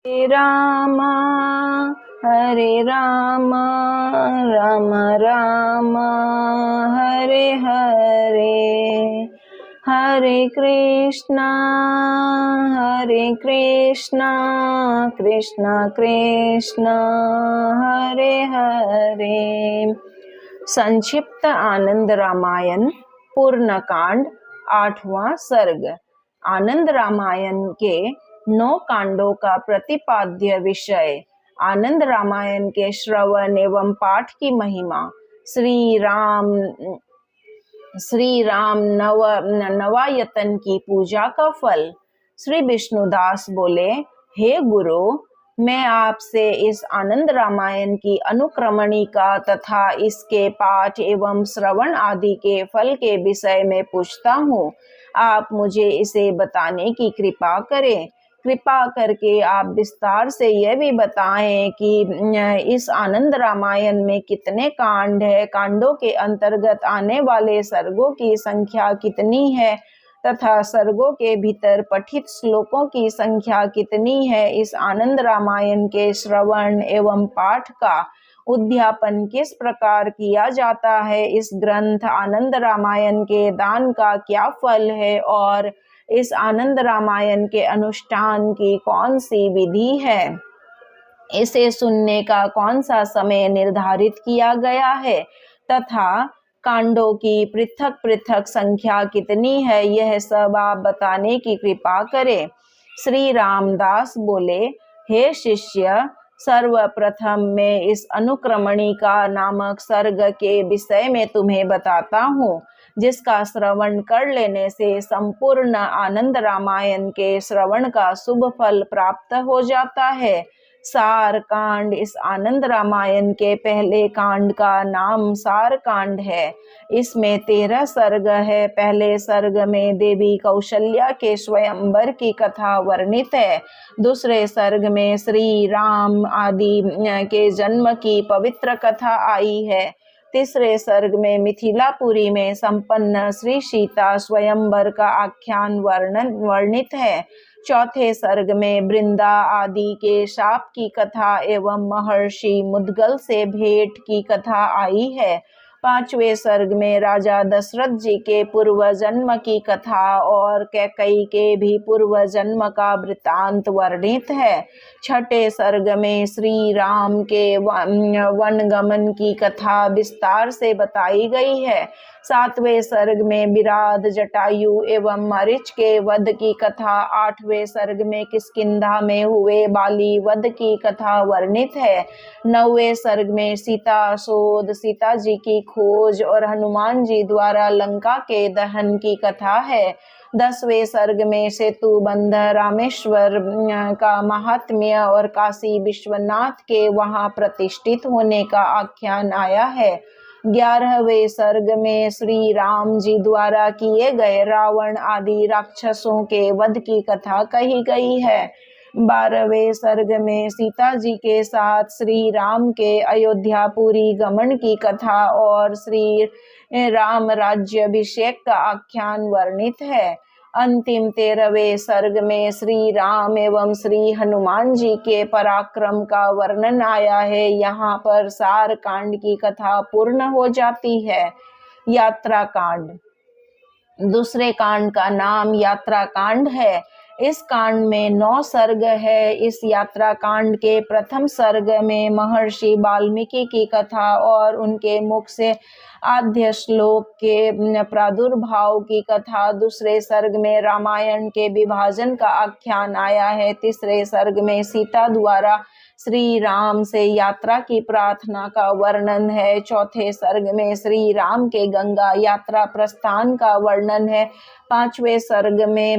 हरे राम राम राम हरे हरे, हरे कृष्णा कृष्णा कृष्णा हरे हरे। संक्षिप्त आनंद रामायण पूर्ण कांड 8वां सर्ग। आनंद रामायण के 9 कांडों का प्रतिपाद्य विषय। आनंद रामायण के श्रवण एवं पाठ की महिमा। श्री राम नवायतन की पूजा का फल। श्री विष्णुदास बोले, हे गुरु, मैं आपसे इस आनंद रामायण की अनुक्रमणिका तथा इसके पाठ एवं श्रवण आदि के फल के विषय में पूछता हूँ। आप मुझे इसे बताने की कृपा करें। कृपा करके आप विस्तार से यह भी बताएं कि इस आनंद रामायण में कितने कांड है, कांडों के अंतर्गत आने वाले सर्गों की संख्या कितनी है तथा सर्गों के भीतर पठित श्लोकों की संख्या कितनी है। इस आनंद रामायण के श्रवण एवं पाठ का उद्यापन किस प्रकार किया जाता है। इस ग्रंथ आनंद रामायण के दान का क्या फल है और इस आनंद रामायण के अनुष्ठान की कौन सी विधि है। इसे सुनने का कौन सा समय निर्धारित किया गया है तथा कांडों की पृथक पृथक संख्या कितनी है, यह सब आप बताने की कृपा करें। श्री रामदास बोले, हे शिष्य, सर्वप्रथम मैं इस अनुक्रमणिका नामक सर्ग के विषय में तुम्हें बताता हूँ, जिसका श्रवण कर लेने से संपूर्ण आनंद रामायण के श्रवण का शुभ फल प्राप्त हो जाता है। सार कांड। इस आनंद रामायण के पहले कांड का नाम सार कांड है। इसमें 13 सर्ग है। पहले सर्ग में देवी कौशल्या के स्वयंवर की कथा वर्णित है। दूसरे सर्ग में श्री राम आदि के जन्म की पवित्र कथा आई है। तीसरे सर्ग में मिथिलापुरी में संपन्न श्री सीता स्वयंवर का आख्यान वर्णित है। चौथे सर्ग में वृंदा आदि के शाप की कथा एवं महर्षि मुद्गल से भेंट की कथा आई है। पांचवें सर्ग में राजा दशरथ जी के पूर्व जन्म की कथा और कैकई के भी पूर्व जन्म का वृत्तांत वर्णित है। छठे सर्ग में श्री राम के वनगमन की कथा विस्तार से बताई गई है। सातवें सर्ग में विराध, जटायु एवं मरीच के वध की कथा, आठवें सर्ग में किष्किंधा में हुए बाली वध की कथा वर्णित है। नौवें सर्ग में सीता शोध, सीता जी की खोज और हनुमान जी द्वारा लंका के दहन की कथा है। 10वें सर्ग में सेतु बंध, रामेश्वर का महात्म्य और काशी विश्वनाथ के वहां प्रतिष्ठित होने का आख्यान आया है। 11वें सर्ग में श्री राम जी द्वारा किए गए रावण आदि राक्षसों के वध की कथा कही गई है। 12वें सर्ग में सीता जी के साथ श्री राम के अयोध्यापुरी गमन की कथा और श्री राम राज्याभिषेक का आख्यान वर्णित है। अंतिम 13वें सर्ग में श्री राम एवं श्री हनुमान जी के पराक्रम का वर्णन आया है। यहाँ पर सार कांड की कथा पूर्ण हो जाती है। यात्रा कांड। दूसरे कांड का नाम यात्रा कांड है। इस कांड में 9 सर्ग है। इस यात्रा कांड के प्रथम सर्ग में महर्षि वाल्मीकि की कथा और उनके मुख से आद्य श्लोक के प्रादुर्भाव की कथा, दूसरे सर्ग में रामायण के विभाजन का आख्यान आया है। तीसरे सर्ग में सीता द्वारा श्री राम से यात्रा की प्रार्थना का वर्णन है। चौथे सर्ग में श्री राम के गंगा यात्रा प्रस्थान का वर्णन है। 5वें सर्ग में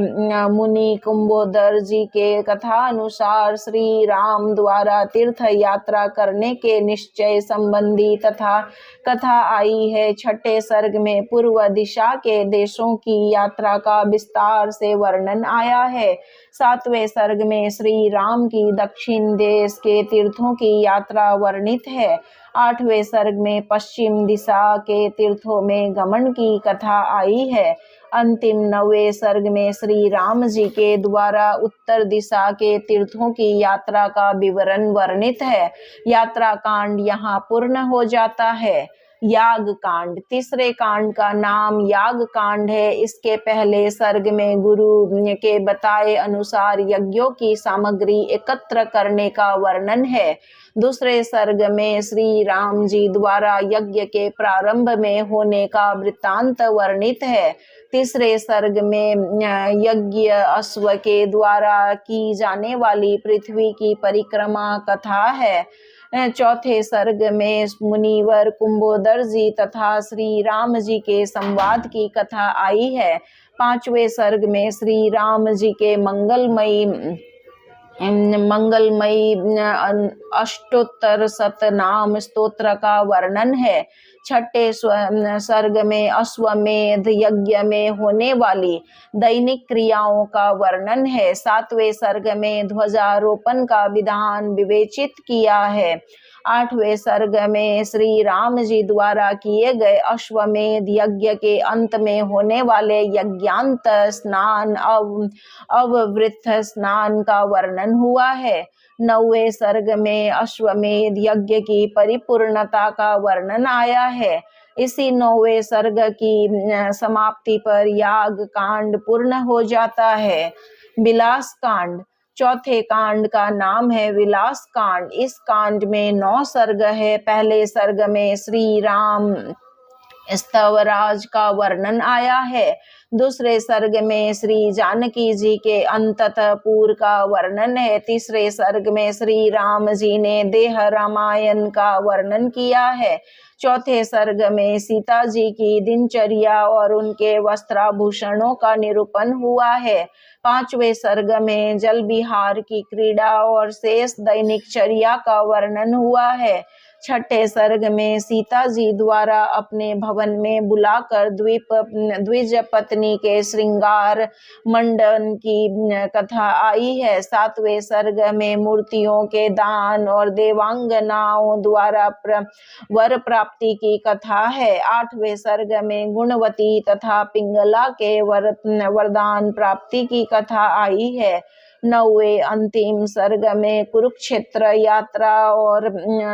मुनि कुंभोदर जी के कथा अनुसार श्री राम द्वारा तीर्थ यात्रा करने के निश्चय संबंधी तथा कथा आई है। छठे सर्ग में पूर्व दिशा के देशों की यात्रा का विस्तार से वर्णन आया है। सातवें सर्ग में श्री राम की दक्षिण देश के तीर्थों की यात्रा वर्णित है। आठवें सर्ग में पश्चिम दिशा के तीर्थों में गमन की कथा आई है। अंतिम नौवें सर्ग में श्री राम जी के द्वारा उत्तर दिशा के तीर्थों की यात्रा का विवरण वर्णित है। यात्रा कांड यहाँ पूर्ण हो जाता है। याग कांड, तीसरे कांड का नाम याग कांड है। इसके पहले सर्ग में गुरु के बताए अनुसार यज्ञों की सामग्री एकत्र करने का वर्णन है। दूसरे सर्ग में श्री राम जी द्वारा यज्ञ के प्रारंभ में होने का वृत्तांत वर्णित है। तीसरे सर्ग में यज्ञ अश्व के द्वारा की जाने वाली पृथ्वी की परिक्रमा कथा है। चौथे सर्ग में मुनिवर कुंभोदर जी तथा श्री राम जी के संवाद की कथा आई है। पांचवें सर्ग में श्री राम जी के मंगलमयी अष्टोत्तर शतनाम स्तोत्र का वर्णन है। छठे सर्ग में अश्वमेध यज्ञ में होने वाली दैनिक क्रियाओं का वर्णन है। सातवें सर्ग में ध्वजारोपण का विधान विवेचित किया है। आठवें सर्ग में श्री राम जी द्वारा किए गए अश्वमेध यज्ञ के अंत में होने वाले यज्ञांत स्नान अववृत स्नान का वर्णन हुआ है। नौवें सर्ग में अश्वमेध यज्ञ की परिपूर्णता का वर्णन आया है। इसी नौवें सर्ग की समाप्ति पर याग कांड पूर्ण हो जाता है। विलास कांड, चौथे कांड का नाम है विलास कांड। इस कांड में 9 सर्ग है। पहले सर्ग में श्री राम स्तवराज का वर्णन आया है। दूसरे सर्ग में श्री जानकी जी के अंतःपुर का वर्णन है। तीसरे सर्ग में श्री राम जी ने देह रामायण का वर्णन किया है। चौथे सर्ग में सीता जी की दिनचर्या और उनके वस्त्राभूषणों का निरूपण हुआ है। पांचवें सर्ग में जल विहार की क्रीड़ा और शेष दैनिक चर्या का वर्णन हुआ है। छठे सर्ग में सीता जी द्वारा अपने भवन में बुलाकर द्विज पत्नी के श्रृंगार मंडन की कथा आई है। सातवें सर्ग में मूर्तियों के दान और देवांगनाओं द्वारा वर प्राप्ति की कथा है। आठवें सर्ग में गुणवती तथा पिंगला के वरदान प्राप्ति की कथा आई है। नौवें अंतिम सर्ग में कुरुक्षेत्र यात्रा और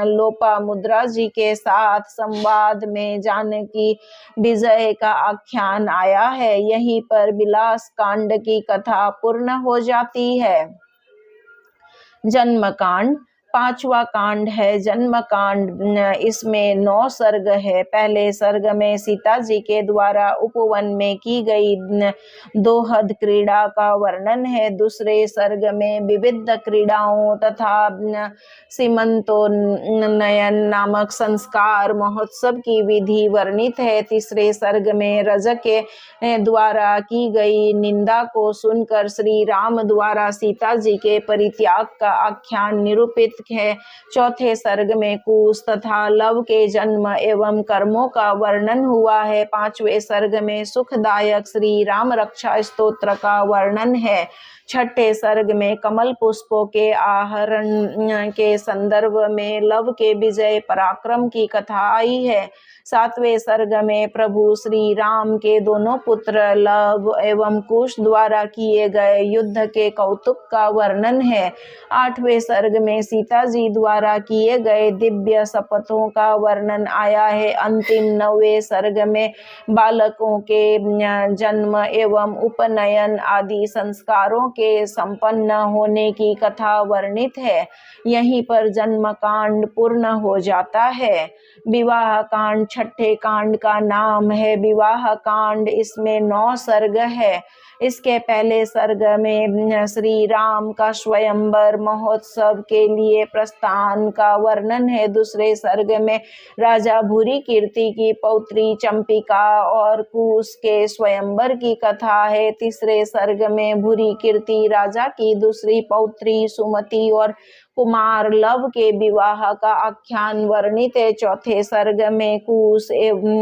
लोपामुद्रा जी के साथ संवाद में जानकी विजय का आख्यान आया है। यहीं पर विलास कांड की कथा पूर्ण हो जाती है। जन्म कांड, पांचवा कांड है जन्म कांड। इसमें 9 सर्ग है। पहले सर्ग में सीता जी के द्वारा उपवन में की गई दोहद क्रीड़ा का वर्णन है। दूसरे सर्ग में विविध क्रीड़ाओं तथा सीमंतोन्नयन नामक संस्कार महोत्सव की विधि वर्णित है। तीसरे सर्ग में रज के द्वारा की गई निंदा को सुनकर श्री राम द्वारा सीता जी के परित्याग का आख्यान निरूपित है। चौथे सर्ग में कुश तथा लव के जन्म एवं कर्मों का वर्णन हुआ है। पांचवें सर्ग में सुखदायक श्री राम रक्षा स्तोत्र का वर्णन है। छठे सर्ग में कमल पुष्पों के आहरण के संदर्भ में लव के विजय पराक्रम की कथा आई है। सातवें सर्ग में प्रभु श्री राम के दोनों पुत्र लव एवं कुश द्वारा किए गए युद्ध के कौतुक का वर्णन है। आठवें सर्ग में सीता जी द्वारा किए गए दिव्य शपथों का वर्णन आया है। अंतिम नौवें सर्ग में बालकों के जन्म एवं उपनयन आदि संस्कारों के संपन्न होने की कथा वर्णित है। यहीं पर जन्म कांड पूर्ण हो जाता है। विवाह कांड छठे कांड का नाम है विवाह कांड। इसमें 9 सर्ग है। इसके पहले सर्ग में श्री राम का स्वयंवर महोत्सव के लिए प्रस्थान का वर्णन है। दूसरे सर्ग में राजा भूरी कीर्ति की पौत्री चंपिका और कुश के स्वयंवर की कथा है। तीसरे सर्ग में भूरी कीर्ति राजा की दूसरी पौत्री सुमति और कुमार लव के विवाह का आख्यान वर्णित है। चौथे सर्ग में कुश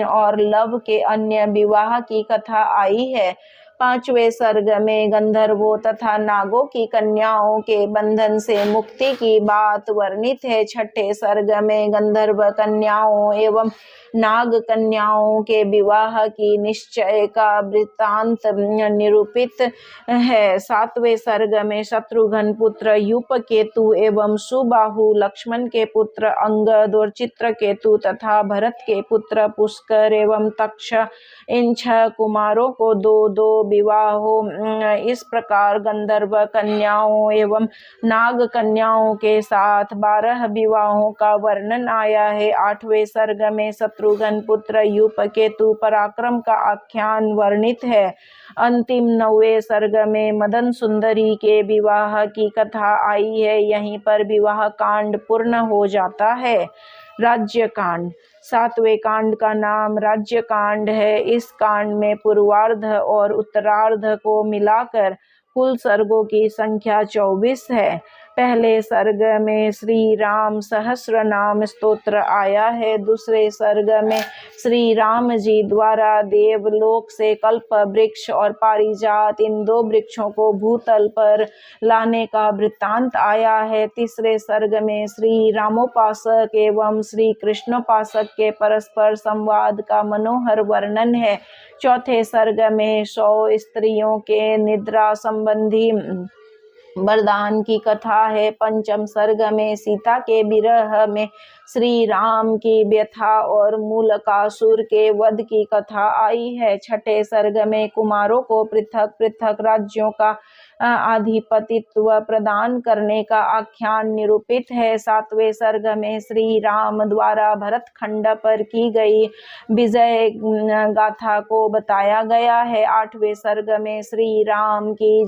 और लव के अन्य विवाह की कथा आई है। पांचवें सर्ग में गंधर्वों तथा नागों की कन्याओं के बंधन से मुक्ति की बात वर्णित है। छठे सर्ग में गंधर्व कन्याओं एवं नाग कन्याओं के विवाह की निश्चय का वृत्तांत निरूपित है। सातवें सर्ग में शत्रुघ्न पुत्र यूपकेतु एवं सुबाहु लक्ष्मण के पुत्र अंगद और चित्रकेतु तथा भरत के पुत्र पुष्कर एवं तक्ष इन 6 कुमारों को 2-2 विवाह हो। इस प्रकार गंधर्व कन्याओं एवं नाग कन्याओं के साथ 12 विवाहों का वर्णन आया है। 8वें सर्ग में शत्रुघ्न पुत्र यूपकेतु पराक्रम का आख्यान वर्णित है। अंतिम 9वें सर्ग में मदन सुंदरी के विवाह की कथा आई है। यहीं पर विवाह कांड पूर्ण हो जाता है। राज्य कांड। 7वें कांड का नाम राज्य कांड है। इस कांड में पूर्वार्ध और उत्तरार्ध को मिलाकर कुल सर्गों की संख्या 24 है। पहले सर्ग में श्री राम सहस्र नाम स्तोत्र आया है। दूसरे सर्ग में श्री राम जी द्वारा देवलोक से कल्प वृक्ष और पारिजात इन 2 वृक्षों को भूतल पर लाने का वृत्तांत आया है। तीसरे सर्ग में श्री रामोपासक एवं श्री कृष्णोपासक के परस्पर संवाद का मनोहर वर्णन है। चौथे सर्ग में 100 स्त्रियों के निद्रा संबंधी वरदान की कथा है। पंचम सर्ग में सीता के विरह में श्री राम की व्यथा और मूलकासुर के वध की कथा आई है। छठे सर्ग में कुमारों को पृथक पृथक राज्यों का आधिपतित्व प्रदान करने का आख्यान निरूपित है। 7वें सर्ग में श्री राम द्वारा भरत खंड पर की गई विजय गाथा को बताया गया है। 8वें सर्ग में श्री राम की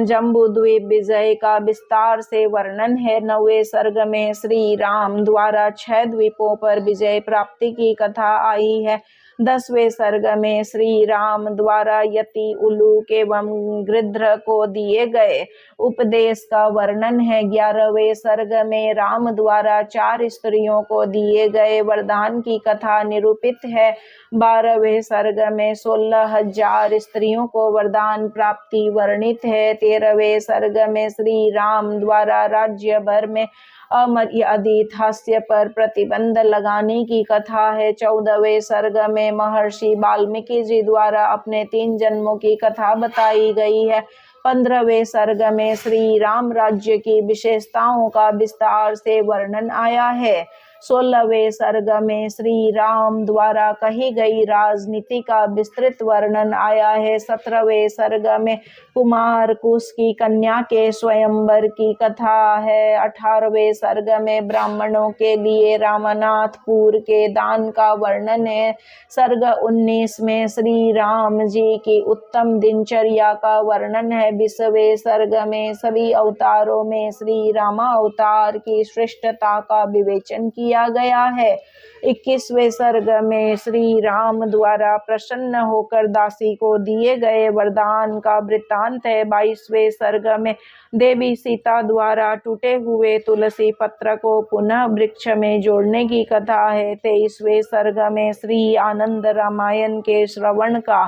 जम्बूद्वीप विजय का विस्तार से वर्णन है। 9वें सर्ग में श्री राम द्वारा 6 द्वीपों पर विजय प्राप्ति की कथा आई है। 10वें सर्ग में श्री राम द्वारा यति उलूक एवं गृध्र को दिए गए उपदेश का वर्णन है। 11वें सर्ग में राम द्वारा 4 स्त्रियों को दिए गए वरदान की कथा निरूपित है। 12वें सर्ग में 16,000 स्त्रियों को वरदान प्राप्ति वर्णित है। 13वें सर्ग में श्री राम द्वारा राज्य भर में अमर्यादित हास्य पर प्रतिबंध लगाने की कथा है। 14वें सर्ग में महर्षि वाल्मीकि जी द्वारा अपने 3 जन्मों की कथा बताई गई है। 15वें सर्ग में श्री राम राज्य की विशेषताओं का विस्तार से वर्णन आया है। 16वें सर्ग में श्री राम द्वारा कही गई राजनीति का विस्तृत वर्णन आया है। 17वें सर्ग में कुमार कुश की कन्या के स्वयंवर की कथा है। 18वें सर्ग में ब्राह्मणों के लिए रामनाथपुर के दान का वर्णन है। सर्ग 19 में श्री राम जी की उत्तम दिनचर्या का वर्णन है। 20वें सर्ग में सभी अवतारों में श्री रामा अवतार की श्रेष्ठता का विवेचन किया गया है। 21वें सर्ग में श्री राम द्वारा प्रसन्न होकर दासी को दिए गए वरदान का वृत्तांत है। 22वें सर्ग में देवी सीता द्वारा टूटे हुए तुलसी पत्र को पुनः वृक्ष में जोड़ने की कथा है। 23वें सर्ग में श्री आनंद रामायण के श्रवण का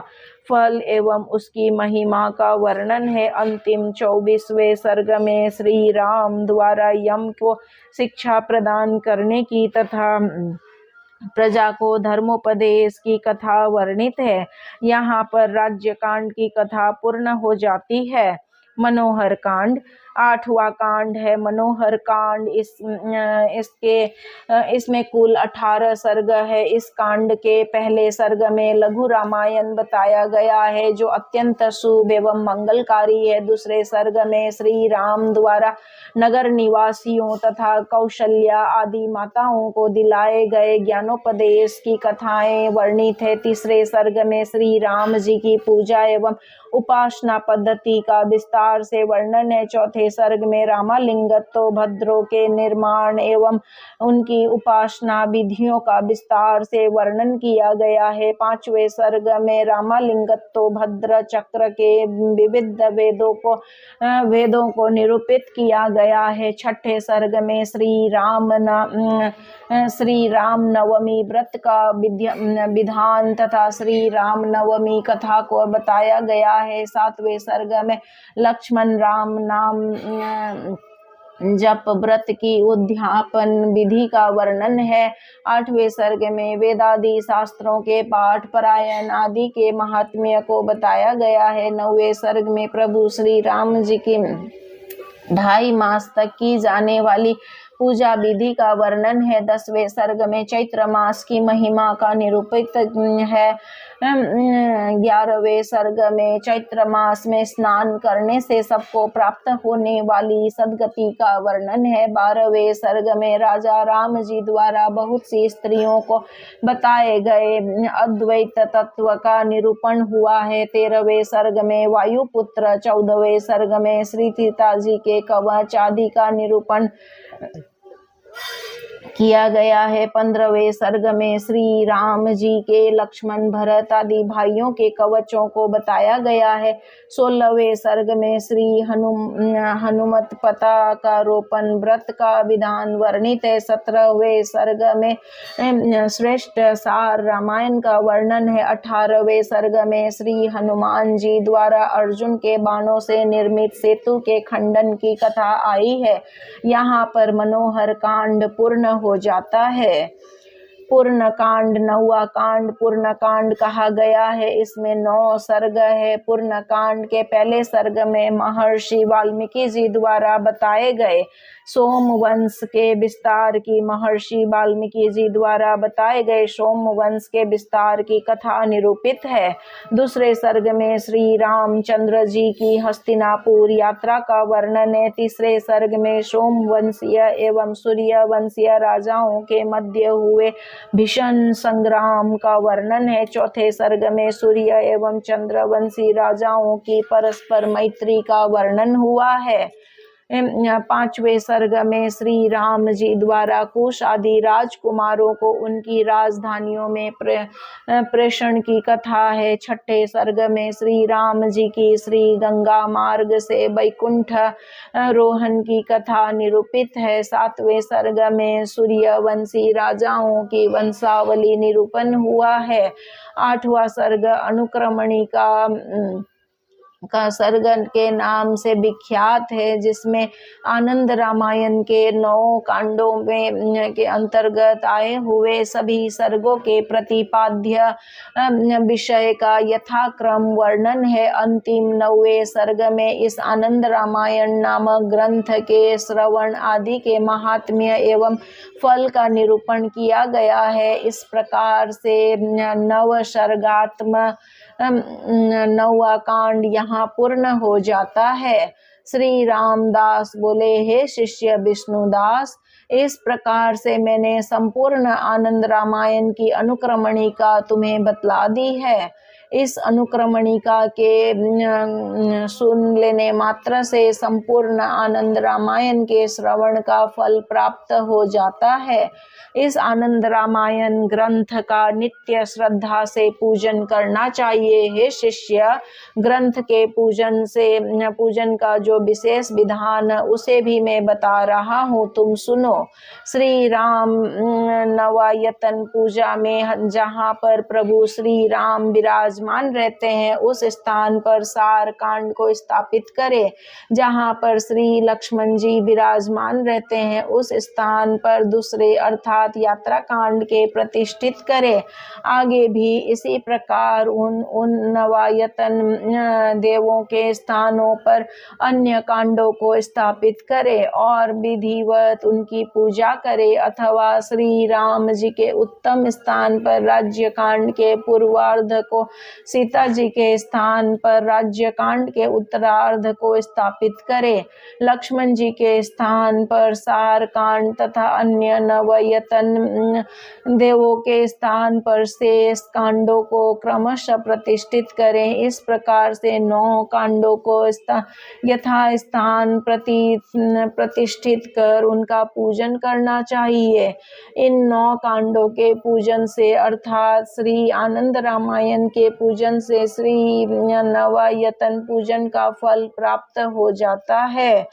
फल एवं उसकी महिमा का वर्णन है। अंतिम 24वें सर्ग में श्री राम द्वारा यम को शिक्षा प्रदान करने की तथा प्रजा को धर्मोपदेश की कथा वर्णित है। यहाँ पर राज्य कांड की कथा पूर्ण हो जाती है। मनोहर कांड। 8वां कांड है मनोहर कांड। इसमें कुल 18 सर्ग है। इस कांड के पहले सर्ग में लघु रामायण बताया गया है जो अत्यंत शुभ एवं मंगलकारी है। दूसरे सर्ग में श्री राम द्वारा नगर निवासियों तथा कौशल्या आदि माताओं को दिलाए गए ज्ञानोपदेश की कथाएं वर्णित है। तीसरे सर्ग में श्री राम जी की पूजा एवं उपासना पद्धति का विस्तार से वर्णन है। चौथे सर्ग में रामालिंगत्व भद्रों के निर्माण एवं उनकी उपासना विधियों का विस्तार से वर्णन किया गया है। पांचवें सर्ग में रामालिंगत्व भद्र चक्र के विविध वेदों को निरूपित किया गया है। छठे सर्ग में श्री राम नवमी व्रत का विधान तथा श्री राम नवमी कथा को बताया गया है। सातवें सर्ग में लक्ष्मण राम नाम जप व्रत की उद्यापन विधि का वर्णन है। आठवें सर्ग में वेदादि शास्त्रों के पाठ परायण आदि के महात्म्य को बताया गया है। नौवें सर्ग में प्रभु श्री राम जी की 2.5 मास तक की जाने वाली पूजा विधि का वर्णन है। 10वें सर्ग में चैत्र मास की महिमा का निरूपित है। 11वें सर्ग में चैत्र मास में स्नान करने से सबको प्राप्त होने वाली सद्गति का वर्णन है। 12वें सर्ग में राजा राम जी द्वारा बहुत सी स्त्रियों को बताए गए अद्वैत तत्व का निरूपण हुआ है। 13वें सर्ग में वायुपुत्र, 14वें सर्ग में श्री सीता जी के कवच आदि का निरूपण किया गया है। 15वें सर्ग में श्री राम जी के लक्ष्मण भरत आदि भाइयों के कवचों को बताया गया है। 16वें सर्ग में श्री हनुमत पताका रोपण व्रत का विधान वर्णित है। 17वें सर्ग में श्रेष्ठ सार रामायण का वर्णन है। 18वें सर्ग में श्री हनुमान जी द्वारा अर्जुन के बाणों से निर्मित सेतु के खंडन की कथा आई है। यहाँ पर मनोहर कांड पूर्ण हो जाता है। पूर्ण कांड 9वां कांड पूर्ण कांड कहा गया है। इसमें 9 सर्ग है। पूर्ण कांड के पहले सर्ग में महर्षि वाल्मीकि जी द्वारा बताए गए सोमवंश के विस्तार की महर्षि वाल्मीकि जी द्वारा बताए गए सोमवंश के विस्तार की कथा निरूपित है। दूसरे सर्ग में श्री रामचंद्र जी की हस्तिनापुर यात्रा का वर्णन है। तीसरे सर्ग में सोमवंशीय एवं सूर्यवंशीय राजाओं के मध्य हुए भीषण संग्राम का वर्णन है। चौथे सर्ग में सूर्य एवं चंद्रवंशी राजाओं की परस्पर मैत्री का वर्णन हुआ है। 5वें सर्ग में श्री राम जी द्वारा कुश आदि राजकुमारों को उनकी राजधानियों में प्रेषण की कथा है। 6ठे सर्ग में श्री राम जी की श्री गंगा मार्ग से वैकुंठ रोहन की कथा निरूपित है। 7वें सर्ग में सूर्यवंशी राजाओं की वंशावली निरूपण हुआ है। 8वां सर्ग अनुक्रमणी का सर्ग के नाम से विख्यात है, जिसमें आनंद रामायण के 9 कांडों में के अंतर्गत आए हुए सभी सर्गों के प्रतिपाद्य विषय का यथाक्रम वर्णन है। अंतिम 9वें सर्ग में इस आनंद रामायण नामक ग्रंथ के श्रवण आदि के महात्म्य एवं फल का निरूपण किया गया है। इस प्रकार से नवसर्गात्मक 9वां कांड यहाँ पूर्ण हो जाता है। श्री रामदास बोले, हे शिष्य विष्णुदास, इस प्रकार से मैंने संपूर्ण आनंद रामायण की अनुक्रमणिका तुम्हें बतला दी है। इस अनुक्रमणिका के सुन लेने मात्र से संपूर्ण आनंद रामायण के श्रवण का फल प्राप्त हो जाता है। इस आनंद रामायण ग्रंथ का नित्य श्रद्धा से पूजन करना चाहिए। हे शिष्य, ग्रंथ के पूजन का जो विशेष विधान उसे भी मैं बता रहा हूँ, तुम सुनो। श्री राम नवायतन पूजा में जहाँ पर प्रभु श्री राम विराज विराजमान रहते हैं उस स्थान पर सार कांड को स्थापित करे। जहाँ पर श्री लक्ष्मण जी विराजमान रहते हैं उस स्थान पर दूसरे अर्थात यात्रा कांड के प्रतिष्ठित करे। आगे भी इसी प्रकार उन नवायतन देवों के स्थानों पर अन्य कांडों को स्थापित करे और विधिवत उनकी पूजा करे, अथवा श्री राम जी के उत्तम स्थान पर राज्य कांड के पूर्वार्ध को, सीता जी के स्थान पर राज्य कांड के उत्तरार्ध को स्थापित करे। लक्ष्मण जी के स्थान पर सार कांड तथा अन्य नवयतन देवों के स्थान पर शेष कांडों को क्रमशः प्रतिष्ठित करें। इस प्रकार से 9 कांडों को यथास्थान प्रतिष्ठित कर उनका पूजन करना चाहिए। इन 9 कांडों के पूजन से अर्थात श्री आनंद रामायण के पूजन से श्री नवायतन पूजन का फल प्राप्त हो जाता है।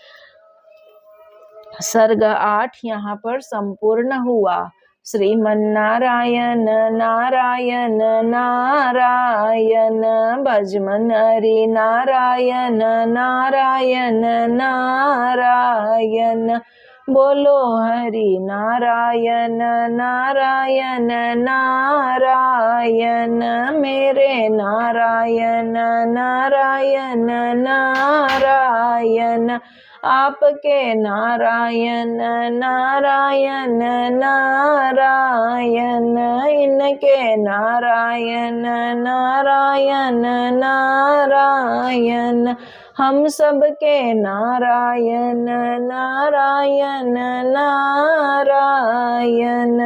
सर्ग 8 यहाँ पर संपूर्ण हुआ। श्रीमन्नारायण नारायण नारायण भजमन हरि नारायण नारायण नारायण बोलो हरि नारायण नारायण नारायण मेरे नारायण नारायण नारायण आपके नारायण नारायण नारायण इनके नारायण नारायण नारायण हम सबके नारायण नारायण नारायण।